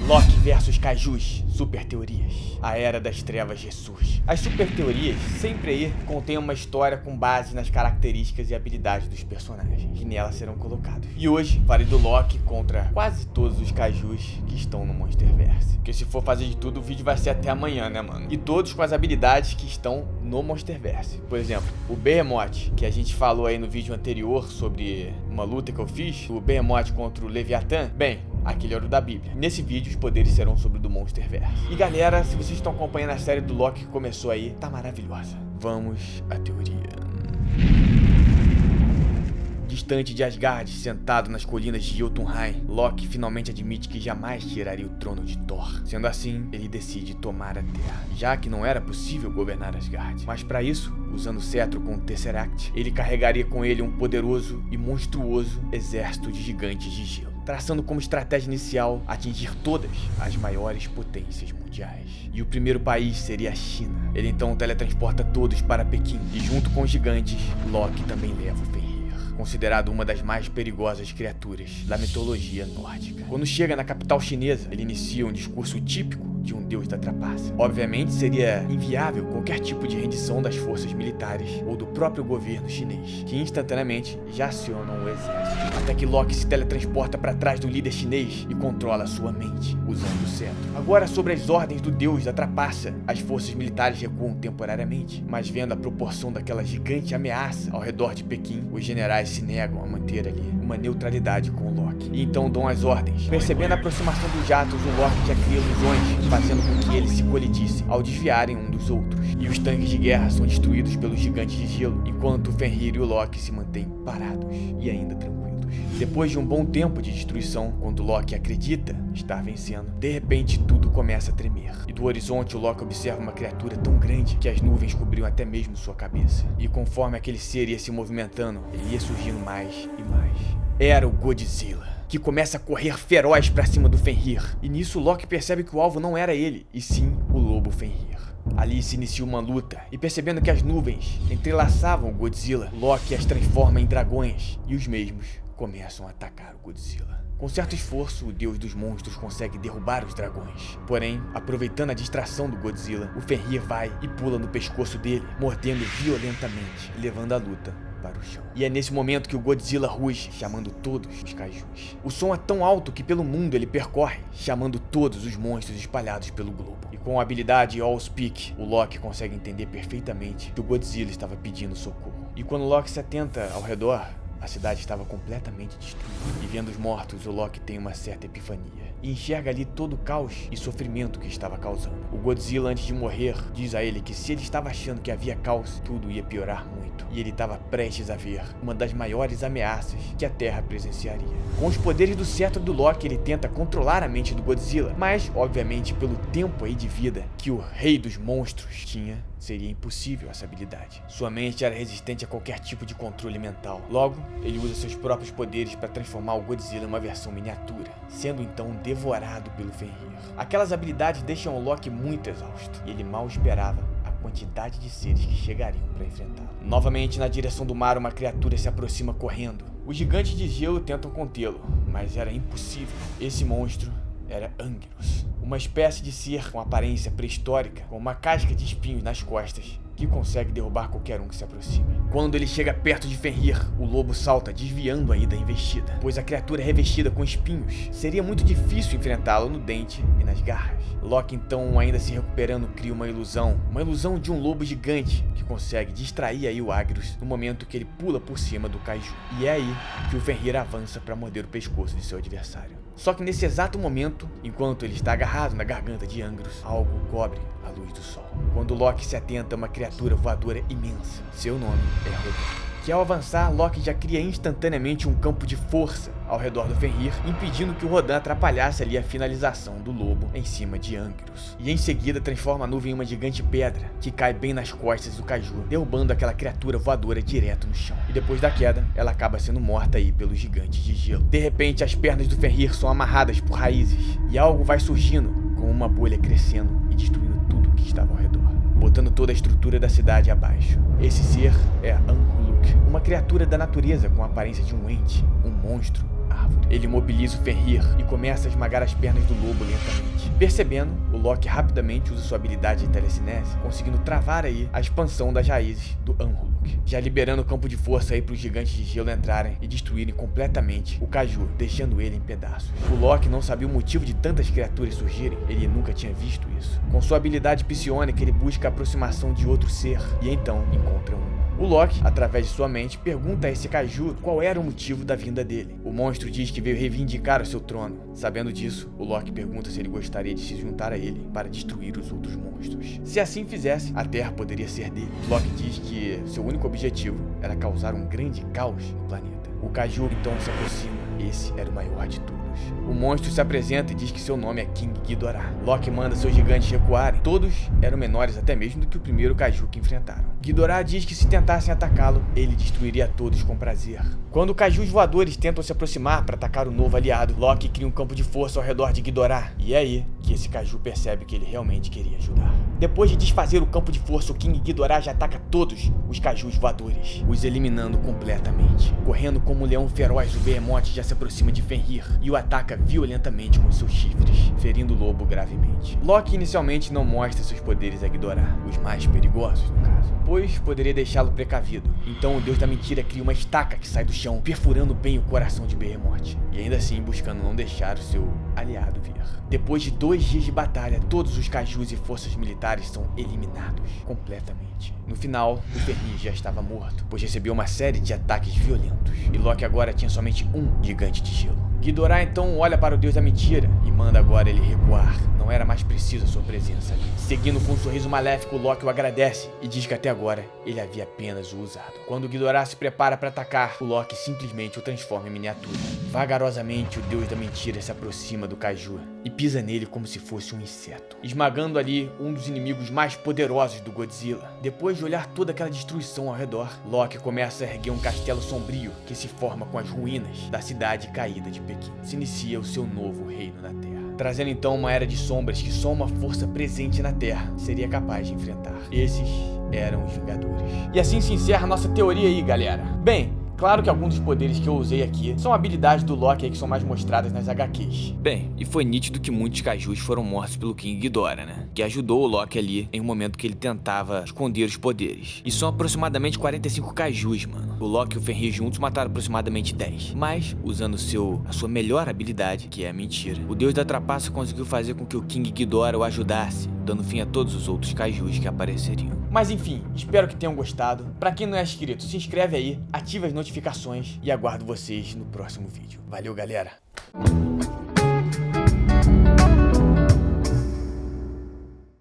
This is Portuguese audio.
Loki versus Kaijus, super teorias. A Era das Trevas ressurge. As super teorias sempre aí contêm uma história com base nas características e habilidades dos personagens que nelas serão colocados. E hoje farei do Loki contra quase todos os Kaijus que estão no Monsterverse. Porque se for fazer de tudo, o vídeo vai ser até amanhã, né, mano? E todos com as habilidades que estão no Monsterverse. Por exemplo, o Behemoth, que a gente falou aí no vídeo anterior sobre uma luta que eu fiz, o Behemoth contra o Leviatã. Bem, aquele era o da Bíblia. Nesse vídeo, os poderes serão sobre o do Monsterverse. E galera, se vocês estão acompanhando a série do Loki que começou aí, tá maravilhosa. Vamos à teoria. Distante de Asgard, sentado nas colinas de Jotunheim, Loki finalmente admite que jamais tiraria o trono de Thor. Sendo assim, ele decide tomar a Terra, já que não era possível governar Asgard. Mas para isso, usando o cetro com o Tesseract, ele carregaria com ele um poderoso e monstruoso exército de gigantes de gelo, traçando como estratégia inicial atingir todas as maiores potências mundiais. E o primeiro país seria a China. Ele então teletransporta todos para Pequim, e junto com os gigantes, Loki também leva o Fenrir, considerado uma das mais perigosas criaturas da mitologia nórdica. Quando chega na capital chinesa, ele inicia um discurso típico de um deus da trapaça. Obviamente seria inviável qualquer tipo de rendição das forças militares ou do próprio governo chinês, que instantaneamente já acionam o exército. Até que Loki se teletransporta para trás do líder chinês e controla sua mente, usando o cetro. Agora, sobre as ordens do deus da trapaça, as forças militares recuam temporariamente, mas vendo a proporção daquela gigante ameaça ao redor de Pequim, os generais se negam a manter ali uma neutralidade com o Loki, e então dão as ordens. Percebendo a aproximação dos jatos, o Loki já cria ilusões, fazendo com que eles se colidissem ao desviarem um dos outros, e os tanques de guerra são destruídos pelos gigantes de gelo, enquanto o Fenrir e o Loki se mantêm parados e ainda tranquilos. Depois de um bom tempo de destruição, quando Loki acredita estar vencendo, de repente tudo começa a tremer, e do horizonte o Loki observa uma criatura tão grande que as nuvens cobriam até mesmo sua cabeça, e conforme aquele ser ia se movimentando, ele ia surgindo mais e mais. Era o Godzilla, que começa a correr feroz pra cima do Fenrir, e nisso Loki percebe que o alvo não era ele, e sim o lobo Fenrir. Ali se inicia uma luta, e percebendo que as nuvens entrelaçavam o Godzilla, Loki as transforma em dragões, e os mesmos começam a atacar o Godzilla. Com certo esforço, o deus dos monstros consegue derrubar os dragões. Porém, aproveitando a distração do Godzilla, o Fenrir vai e pula no pescoço dele, mordendo violentamente, levando a luta para o chão. E é nesse momento que o Godzilla ruge, chamando todos os Kaijus. O som é tão alto que pelo mundo ele percorre, chamando todos os monstros espalhados pelo globo. E com a habilidade Allspeak, o Loki consegue entender perfeitamente que o Godzilla estava pedindo socorro. E quando Loki se atenta ao redor, a cidade estava completamente destruída, e vendo os mortos, o Loki tem uma certa epifania, e enxerga ali todo o caos e sofrimento que estava causando. O Godzilla, antes de morrer, diz a ele que se ele estava achando que havia caos, tudo ia piorar muito, e ele estava prestes a ver uma das maiores ameaças que a Terra presenciaria. Com os poderes do cetro do Loki, ele tenta controlar a mente do Godzilla, mas, obviamente, pelo tempo aí de vida que o rei dos monstros tinha, seria impossível essa habilidade. Sua mente era resistente a qualquer tipo de controle mental. Logo, ele usa seus próprios poderes para transformar o Godzilla em uma versão miniatura, sendo então devorado pelo Fenrir. Aquelas habilidades deixam o Loki muito exausto, e ele mal esperava a quantidade de seres que chegariam para enfrentá-lo. Novamente, na direção do mar, uma criatura se aproxima correndo. Os gigantes de gelo tentam contê-lo, mas era impossível. Esse monstro era Anguirus, uma espécie de ser com aparência pré-histórica, com uma casca de espinhos nas costas, que consegue derrubar qualquer um que se aproxime. Quando ele chega perto de Fenrir, o lobo salta, desviando aí da investida, pois a criatura é revestida com espinhos. Seria muito difícil enfrentá-lo no dente e nas garras. Loki, então, ainda se recuperando, cria uma ilusão de um lobo gigante que consegue distrair aí o Anguirus no momento que ele pula por cima do Kaiju. E é aí que o Fenrir avança para morder o pescoço de seu adversário. Só que nesse exato momento, enquanto ele está agarrado na garganta de Anguirus, algo cobre a luz do sol. Quando Loki se atenta a uma criatura voadora imensa, seu nome é Rodan, que ao avançar, Loki já cria instantaneamente um campo de força ao redor do Fenrir, impedindo que o Rodan atrapalhasse ali a finalização do lobo em cima de Anguirus. E em seguida transforma a nuvem em uma gigante pedra, que cai bem nas costas do Kaiju, derrubando aquela criatura voadora direto no chão. E depois da queda, ela acaba sendo morta aí pelos gigantes de gelo. De repente, as pernas do Fenrir são amarradas por raízes, e algo vai surgindo, com uma bolha crescendo e destruindo tudo que estava ao redor, botando toda a estrutura da cidade abaixo. Esse ser é Anhuluk, uma criatura da natureza com a aparência de um ente, um monstro árvore. Ele imobiliza o Fenrir e começa a esmagar as pernas do lobo lentamente. Percebendo, o Loki rapidamente usa sua habilidade de telecinese, conseguindo travar aí a expansão das raízes do Anhuluk, já liberando o campo de força aí para os gigantes de gelo entrarem e destruírem completamente o Kaiju, deixando ele em pedaços. O Loki não sabia o motivo de tantas criaturas surgirem, ele nunca tinha visto isso. Com sua habilidade psionica, ele busca a aproximação de outro ser e então encontra um. O Loki, através de sua mente, pergunta a esse Kaiju qual era o motivo da vinda dele. O monstro diz que veio reivindicar o seu trono. Sabendo disso, o Loki pergunta se ele gostaria de se juntar a ele para destruir os outros monstros. Se assim fizesse, a Terra poderia ser dele. Loki diz que seu único objetivo era causar um grande caos no planeta. O Kaiju então se aproxima. Esse era o maior de todos. O monstro se apresenta e diz que seu nome é King Ghidorah. Loki manda seus gigantes recuarem. Todos eram menores até mesmo do que o primeiro Kaiju que enfrentaram. Ghidorah diz que se tentassem atacá-lo, ele destruiria todos com prazer. Quando Kaijus voadores tentam se aproximar para atacar o novo aliado, Loki cria um campo de força ao redor de Ghidorah. E é aí que esse Kaiju percebe que ele realmente queria ajudar. Depois de desfazer o campo de força, o King Ghidorah já ataca todos os Kaijus voadores, os eliminando completamente. Correndo como um leão feroz, o Behemoth já se aproxima de Fenrir e o ataca violentamente com seus chifres, ferindo o lobo gravemente. Loki inicialmente não mostra seus poderes a Ghidorah, os mais perigosos no caso, pois poderia deixá-lo precavido. Então o deus da mentira cria uma estaca que sai do chão, perfurando bem o coração de Behemoth, e ainda assim buscando não deixar o seu aliado vir. Depois de 2 dias de batalha, todos os Kaijus e forças militares são eliminados completamente. No final, o Fenrir já estava morto, pois recebeu uma série de ataques violentos, e Loki agora tinha somente um gigante de gelo. Ghidorah então olha para o deus da mentira e manda agora ele recuar. Não era mais preciso a sua presença ali. Seguindo com um sorriso maléfico, Loki o agradece e diz que até agora ele havia apenas o usado. Quando o Ghidorah se prepara para atacar, o Loki simplesmente o transforma em miniatura. Vagarosamente, o deus da mentira se aproxima do Kaiju e pisa nele como se fosse um inseto, esmagando ali um dos inimigos mais poderosos do Godzilla. Depois de olhar toda aquela destruição ao redor, Loki começa a erguer um castelo sombrio que se forma com as ruínas da cidade caída de Pequim. Se inicia o seu novo reino na Terra, trazendo então uma era de sombras que só uma força presente na Terra seria capaz de enfrentar. Esses eram os Vingadores. E assim se encerra nossa teoria aí, galera. Bem, claro que alguns dos poderes que eu usei aqui são habilidades do Loki aí que são mais mostradas nas HQs. Bem, e foi nítido que muitos Kaijus foram mortos pelo King Ghidorah, né? Que ajudou o Loki ali em um momento que ele tentava esconder os poderes. E são aproximadamente 45 Kaijus, mano. O Loki e o Fenrir juntos mataram aproximadamente 10. Mas, usando a sua melhor habilidade, que é a mentira, o deus da trapaça conseguiu fazer com que o King Ghidorah o ajudasse, dando fim a todos os outros Kaijus que apareceriam. Mas enfim, espero que tenham gostado. Pra quem não é inscrito, se inscreve aí, ativa as notificações e aguardo vocês no próximo vídeo. Valeu, galera!